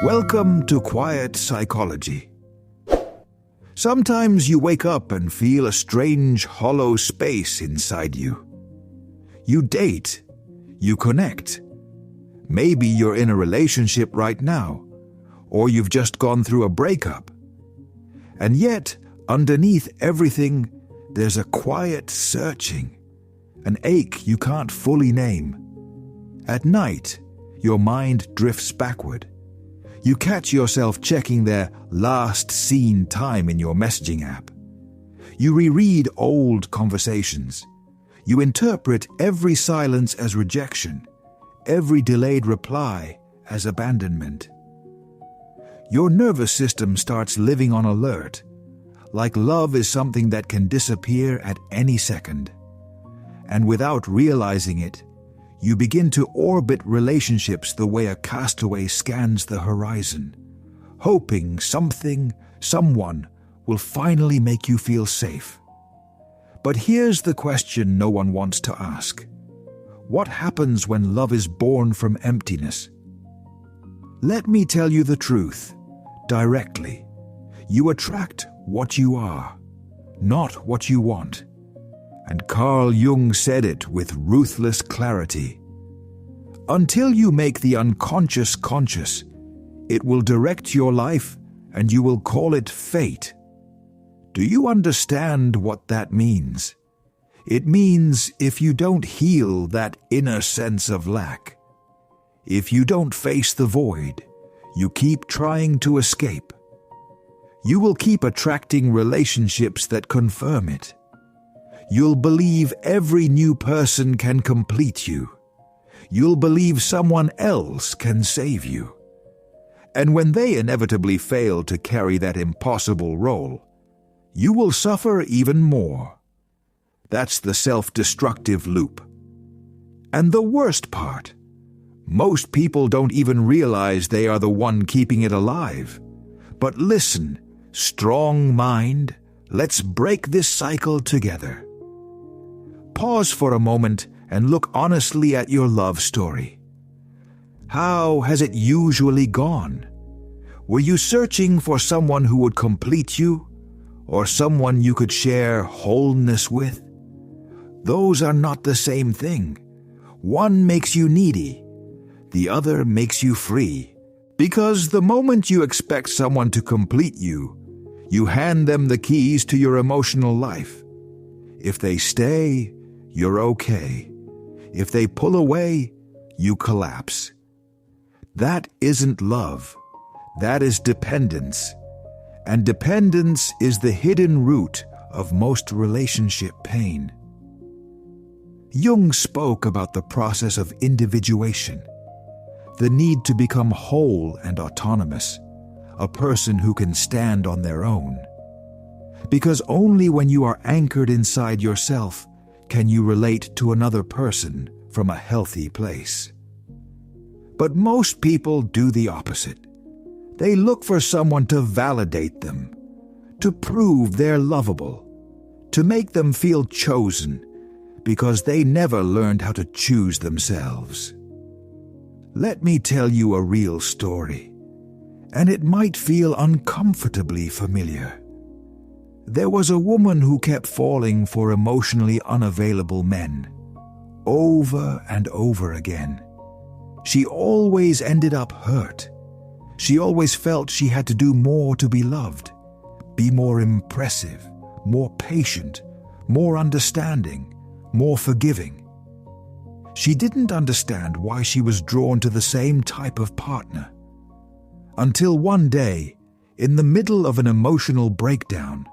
Welcome to Quiet Psychology. Sometimes you wake up and feel a strange, hollow space inside you. You date. You connect. Maybe you're in a relationship right now, or you've just gone through a breakup. And yet, underneath everything, there's a quiet searching, an ache you can't fully name. At night, your mind drifts backward. You catch yourself checking their last seen time in your messaging app. You reread old conversations. You interpret every silence as rejection, every delayed reply as abandonment. Your nervous system starts living on alert, like love is something that can disappear at any second. And without realizing it, you begin to orbit relationships the way a castaway scans the horizon, hoping someone will finally make you feel safe. But here's the question no one wants to ask. What happens when love is born from emptiness? Let me tell you the truth, directly. You attract what you are, not what you want. And Carl Jung said it with ruthless clarity. Until you make the unconscious conscious, it will direct your life and you will call it fate. Do you understand what that means? It means if you don't heal that inner sense of lack, if you don't face the void, you keep trying to escape. You will keep attracting relationships that confirm it. You'll believe every new person can complete you. You'll believe someone else can save you. And when they inevitably fail to carry that impossible role, you will suffer even more. That's the self-destructive loop. And the worst part, most people don't even realize they are the one keeping it alive. But listen, strong mind, let's break this cycle together. Pause for a moment and look honestly at your love story. How has it usually gone? Were you searching for someone who would complete you, or someone you could share wholeness with? Those are not the same thing. One makes you needy, the other makes you free. Because the moment you expect someone to complete you, you hand them the keys to your emotional life. If they stay, you're okay. If they pull away, you collapse. That isn't love. That is dependence. And dependence is the hidden root of most relationship pain. Jung spoke about the process of individuation, the need to become whole and autonomous, a person who can stand on their own. Because only when you are anchored inside yourself can you relate to another person from a healthy place. But most people do the opposite. They look for someone to validate them, to prove they're lovable, to make them feel chosen, because they never learned how to choose themselves. Let me tell you a real story, and it might feel uncomfortably familiar. There was a woman who kept falling for emotionally unavailable men, over and over again. She always ended up hurt. She always felt she had to do more to be loved, be more impressive, more patient, more understanding, more forgiving. She didn't understand why she was drawn to the same type of partner. Until one day, in the middle of an emotional breakdown,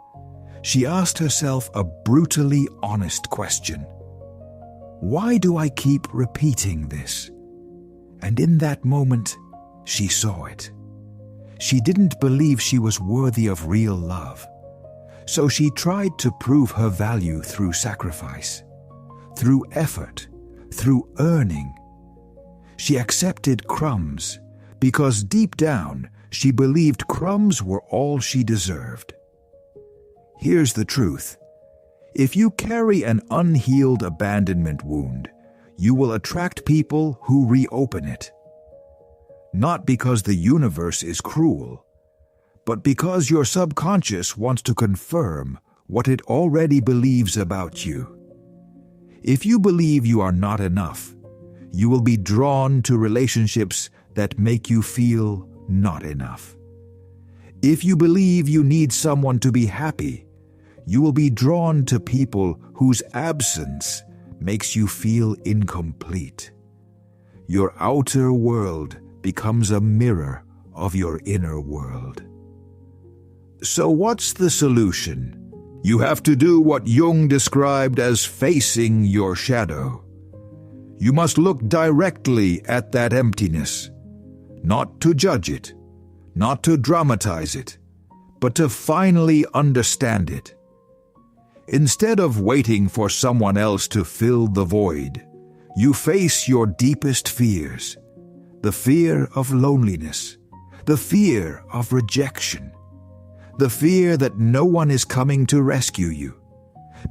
she asked herself a brutally honest question. Why do I keep repeating this? And in that moment, she saw it. She didn't believe she was worthy of real love. So she tried to prove her value through sacrifice, through effort, through earning. She accepted crumbs because deep down she believed crumbs were all she deserved. Here's the truth. If you carry an unhealed abandonment wound, you will attract people who reopen it. not because the universe is cruel, but because your subconscious wants to confirm what it already believes about you. If you believe you are not enough, you will be drawn to relationships that make you feel not enough. If you believe you need someone to be happy, you will be drawn to people whose absence makes you feel incomplete. Your outer world becomes a mirror of your inner world. So what's the solution? You have to do what Jung described as facing your shadow. You must look directly at that emptiness, not to judge it, not to dramatize it, but to finally understand it. Instead of waiting for someone else to fill the void, you face your deepest fears, the fear of loneliness, the fear of rejection, the fear that no one is coming to rescue you.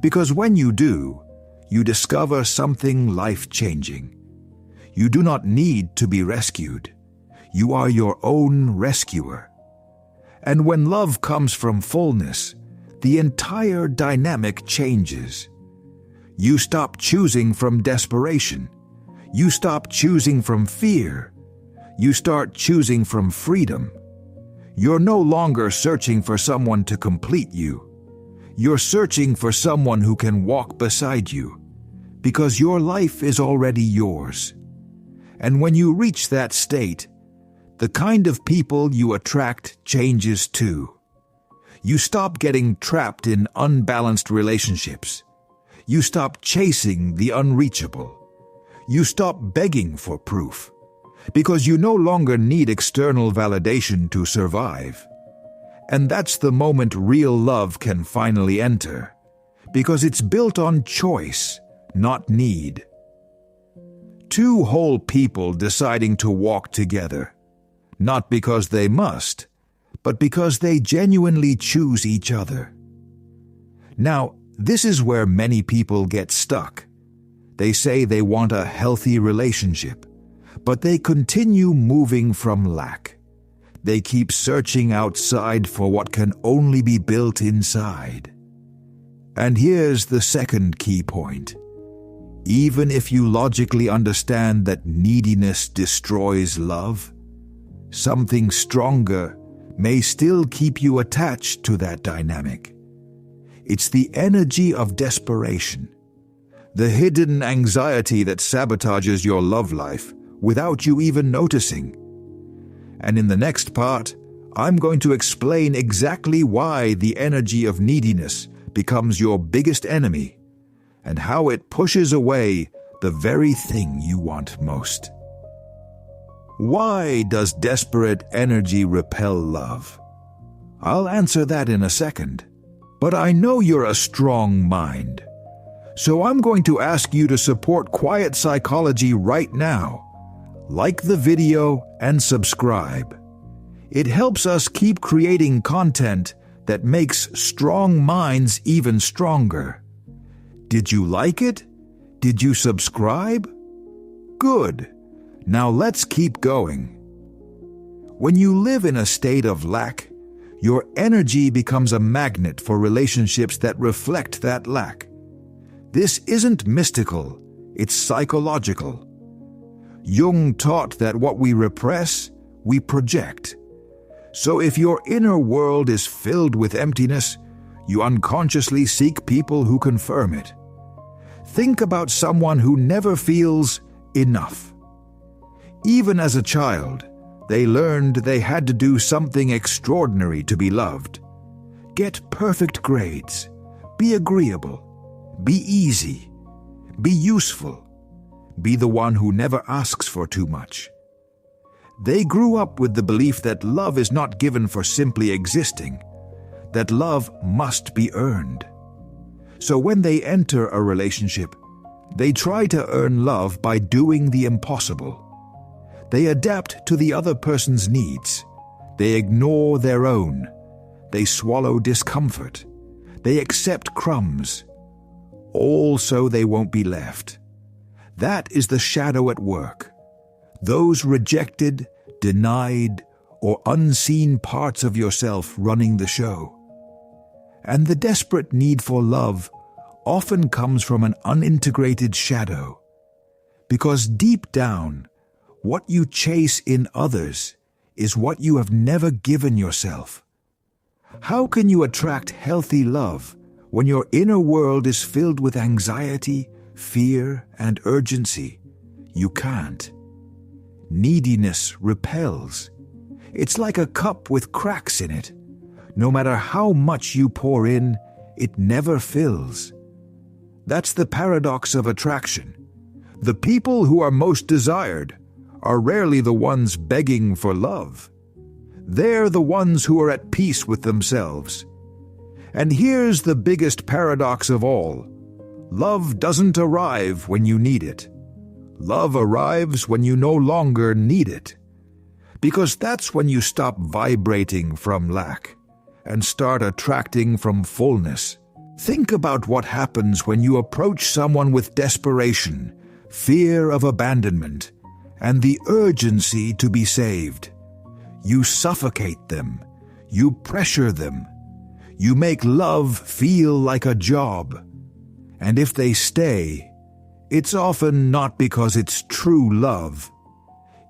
Because when you do, you discover something life-changing. You do not need to be rescued. You are your own rescuer. And when love comes from fullness, the entire dynamic changes. You stop choosing from desperation. You stop choosing from fear. You start choosing from freedom. You're no longer searching for someone to complete you. You're searching for someone who can walk beside you, because your life is already yours. And when you reach that state, the kind of people you attract changes too. You stop getting trapped in unbalanced relationships. You stop chasing the unreachable. You stop begging for proof, because you no longer need external validation to survive. And that's the moment real love can finally enter, because it's built on choice, not need. Two whole people deciding to walk together, not because they must, but because they genuinely choose each other. Now, this is where many people get stuck. They say they want a healthy relationship, but they continue moving from lack. They keep searching outside for what can only be built inside. And here's the second key point. Even if you logically understand that neediness destroys love, something stronger may still keep you attached to that dynamic. It's the energy of desperation, the hidden anxiety that sabotages your love life without you even noticing. And in the next part, I'm going to explain exactly why the energy of neediness becomes your biggest enemy and how it pushes away the very thing you want most. Why does desperate energy repel love? I'll answer that in a second, but I know you're a strong mind. So I'm going to ask you to support Quiet Psychology right now. Like the video and subscribe. It helps us keep creating content that makes strong minds even stronger. Did you like it? Did you subscribe? Good. Now let's keep going. When you live in a state of lack, your energy becomes a magnet for relationships that reflect that lack. This isn't mystical, it's psychological. Jung taught that what we repress, we project. So if your inner world is filled with emptiness, you unconsciously seek people who confirm it. Think about someone who never feels enough. Even as a child, they learned they had to do something extraordinary to be loved. Get perfect grades, be agreeable, be easy, be useful, be the one who never asks for too much. They grew up with the belief that love is not given for simply existing, that love must be earned. So when they enter a relationship, they try to earn love by doing the impossible. They adapt to the other person's needs. They ignore their own. They swallow discomfort. They accept crumbs. All so they won't be left. That is the shadow at work. Those rejected, denied, or unseen parts of yourself running the show. And the desperate need for love often comes from an unintegrated shadow, because deep down, what you chase in others is what you have never given yourself. How can you attract healthy love when your inner world is filled with anxiety, fear, and urgency? You can't. Neediness repels. It's like a cup with cracks in it. No matter how much you pour in, it never fills. That's the paradox of attraction. The people who are most desired are rarely the ones begging for love. They're the ones who are at peace with themselves. And here's the biggest paradox of all. Love doesn't arrive when you need it. Love arrives when you no longer need it. Because that's when you stop vibrating from lack and start attracting from fullness. Think about what happens when you approach someone with desperation, fear of abandonment, and the urgency to be saved. You suffocate them. You pressure them. You make love feel like a job. And if they stay, it's often not because it's true love.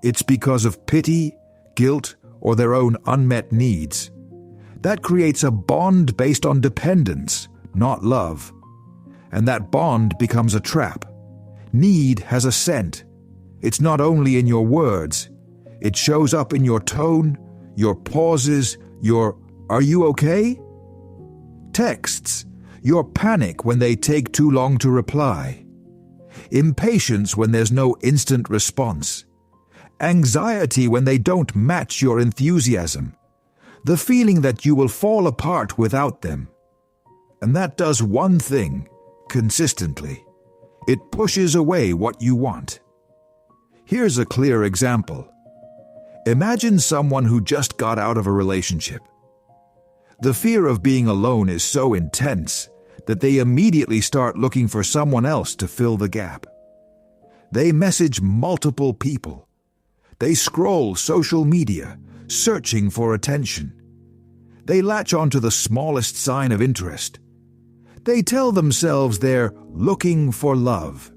It's because of pity, guilt, or their own unmet needs. That creates a bond based on dependence, not love. And that bond becomes a trap. Need has a scent. It's not only in your words. It shows up in your tone, your pauses, your "Are you okay?" texts, your panic when they take too long to reply, impatience when there's no instant response, anxiety when they don't match your enthusiasm, the feeling that you will fall apart without them. And that does one thing, consistently. It pushes away what you want. Here's a clear example. Imagine someone who just got out of a relationship. The fear of being alone is so intense that they immediately start looking for someone else to fill the gap. They message multiple people. They scroll social media, searching for attention. They latch onto the smallest sign of interest. They tell themselves they're looking for love.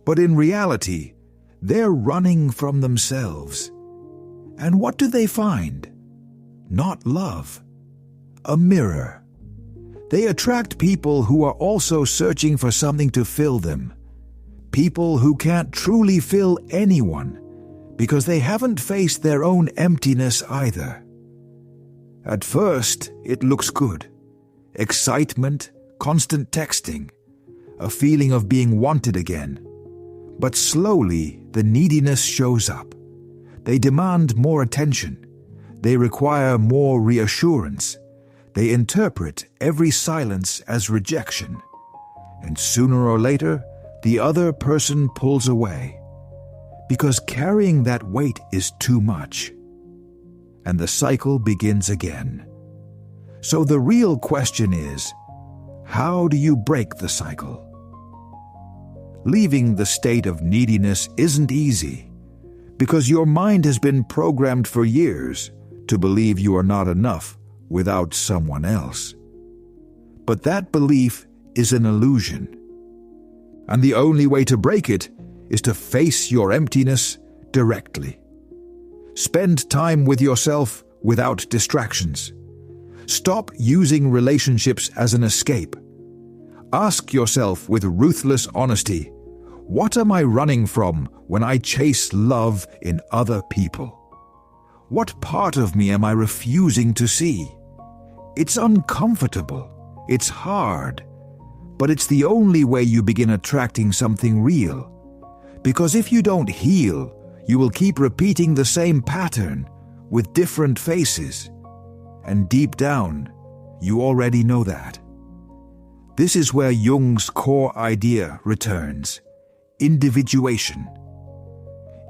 But in reality, they're running from themselves. And what do they find? Not love. A mirror. They attract people who are also searching for something to fill them. People who can't truly fill anyone because they haven't faced their own emptiness either. At first, it looks good. Excitement, constant texting, a feeling of being wanted again. But slowly, the neediness shows up. They demand more attention. They require more reassurance. They interpret every silence as rejection. And sooner or later, the other person pulls away. Because carrying that weight is too much. And the cycle begins again. So the real question is, how do you break the cycle? Leaving the state of neediness isn't easy, because your mind has been programmed for years to believe you are not enough without someone else. But that belief is an illusion. And the only way to break it is to face your emptiness directly. Spend time with yourself without distractions. Stop using relationships as an escape. Ask yourself with ruthless honesty, what am I running from when I chase love in other people? What part of me am I refusing to see? It's uncomfortable. It's hard. But it's the only way you begin attracting something real. Because if you don't heal, you will keep repeating the same pattern with different faces. And deep down, you already know that. This is where Jung's core idea returns: individuation.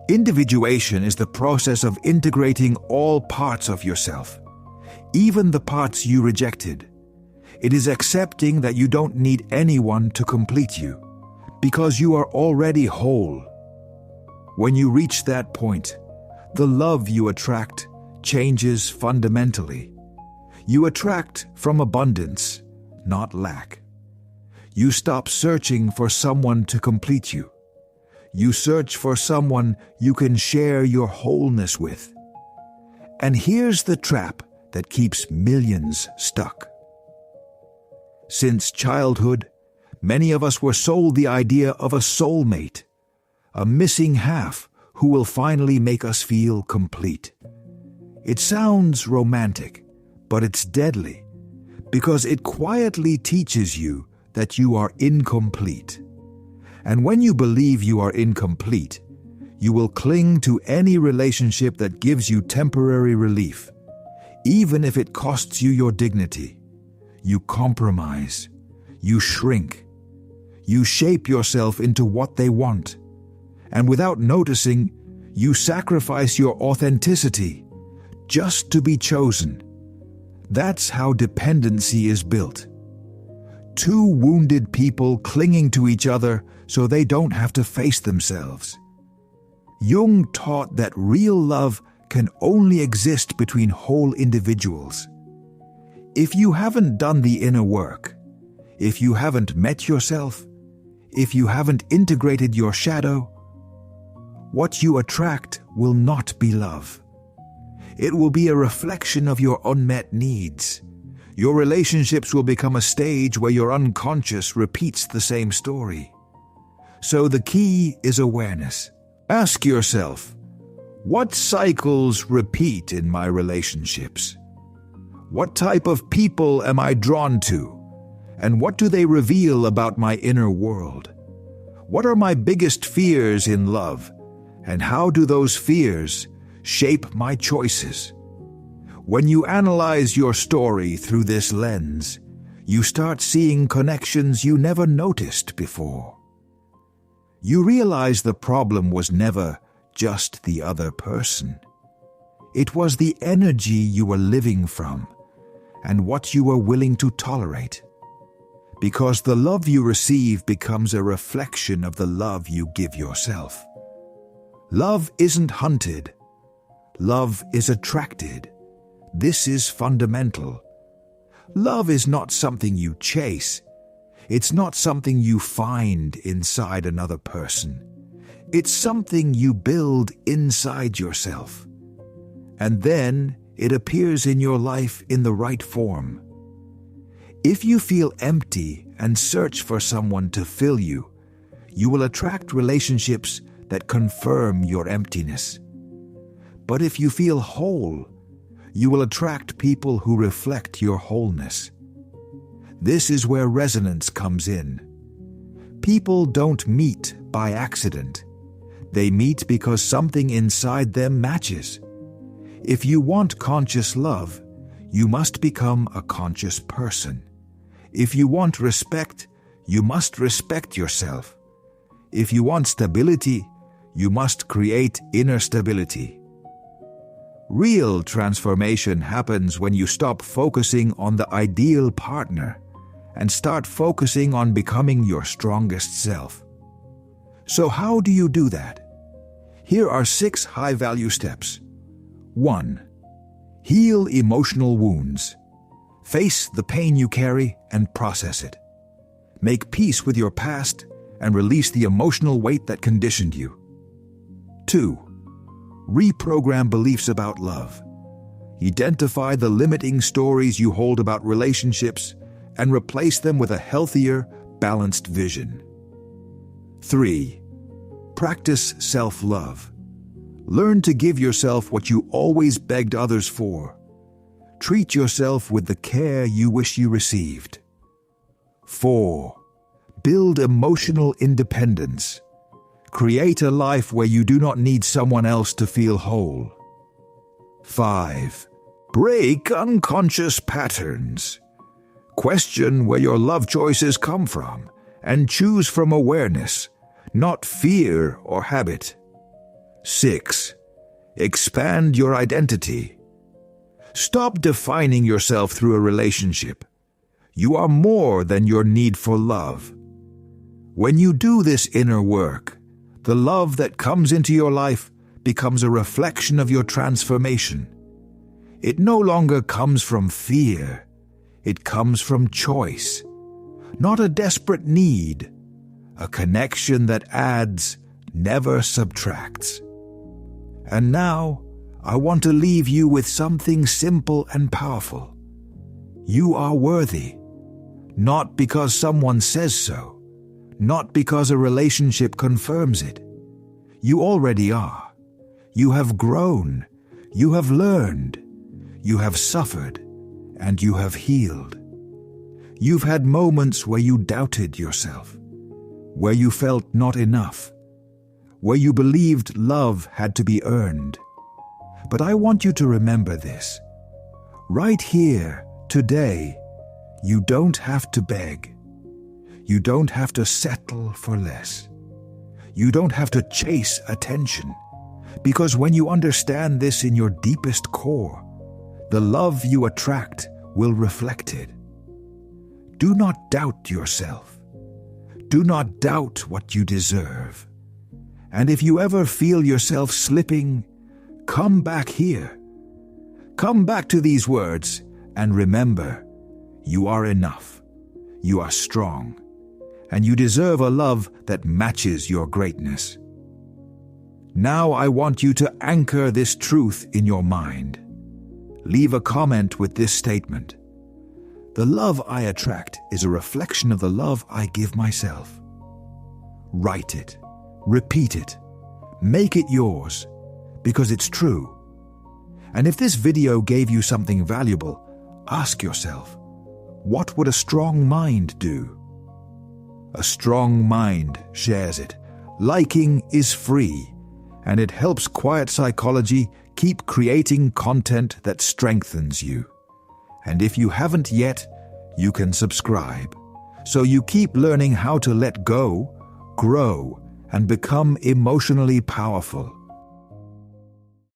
Individuation is the process of integrating all parts of yourself, even the parts you rejected. It is accepting that you don't need anyone to complete you, because you are already whole. When you reach that point, The love you attract changes fundamentally. You attract from abundance, not lack. You stop searching for someone to complete you. You search for someone you can share your wholeness with. And here's the trap that keeps millions stuck. Since childhood, many of us were sold the idea of a soulmate, a missing half who will finally make us feel complete. It sounds romantic, but it's deadly, because it quietly teaches you that you are incomplete. And when you believe you are incomplete, you will cling to any relationship that gives you temporary relief, even if it costs you your dignity. You compromise, you shrink, you shape yourself into what they want, and without noticing, you sacrifice your authenticity just to be chosen. That's how dependency is built. Two wounded people clinging to each other so they don't have to face themselves. Jung taught that real love can only exist between whole individuals. If you haven't done the inner work, if you haven't met yourself, if you haven't integrated your shadow, what you attract will not be love. It will be a reflection of your unmet needs. Your relationships will become a stage where your unconscious repeats the same story. So the key is awareness. Ask yourself, what cycles repeat in my relationships? What type of people am I drawn to? And what do they reveal about my inner world? What are my biggest fears in love? And how do those fears shape my choices? When you analyze your story through this lens, you start seeing connections you never noticed before. You realize the problem was never just the other person. It was the energy you were living from and what you were willing to tolerate. Because the love you receive becomes a reflection of the love you give yourself. Love isn't hunted. Love is attracted. This is fundamental. Love is not something you chase. It's not something you find inside another person. It's something you build inside yourself. And then it appears in your life in the right form. If you feel empty and search for someone to fill you, you will attract relationships that confirm your emptiness. But if you feel whole, you will attract people who reflect your wholeness. This is where resonance comes in. People don't meet by accident. They meet because something inside them matches. If you want conscious love, you must become a conscious person. If you want respect, you must respect yourself. If you want stability, you must create inner stability. Real transformation happens when you stop focusing on the ideal partner and start focusing on becoming your strongest self. So how do you do that? Here are 6 high-value steps. 1. Heal emotional wounds. Face the pain you carry and process it. Make peace with your past and release the emotional weight that conditioned you. 2. Reprogram beliefs about love. Identify the limiting stories you hold about relationships and replace them with a healthier, balanced vision. 3. Practice self-love. Learn to give yourself what you always begged others for. Treat yourself with the care you wish you received. 4. Build emotional independence. Create a life where you do not need someone else to feel whole. 5. Break unconscious patterns. Question where your love choices come from and choose from awareness, not fear or habit. 6. Expand your identity. Stop defining yourself through a relationship. You are more than your need for love. When you do this inner work, the love that comes into your life becomes a reflection of your transformation. It no longer comes from fear. It comes from choice. Not a desperate need. A connection that adds, never subtracts. And now, I want to leave you with something simple and powerful. You are worthy. Not because someone says so. Not because a relationship confirms it. You already are. You have grown. You have learned. You have suffered. And you have healed. You've had moments where you doubted yourself. Where you felt not enough. Where you believed love had to be earned. But I want you to remember this. Right here, today, you don't have to beg. You don't have to settle for less. You don't have to chase attention. Because when you understand this in your deepest core, the love you attract will reflect it. Do not doubt yourself. Do not doubt what you deserve. And if you ever feel yourself slipping, come back here. Come back to these words and remember, you are enough. You are strong. And you deserve a love that matches your greatness. Now I want you to anchor this truth in your mind. Leave a comment with this statement. The love I attract is a reflection of the love I give myself. Write it. Repeat it. Make it yours, because it's true. And if this video gave you something valuable, ask yourself, what would a strong mind do? A strong mind shares it. Liking is free, and it helps Quiet Psychology keep creating content that strengthens you. And if you haven't yet, you can subscribe, so you keep learning how to let go, grow, and become emotionally powerful.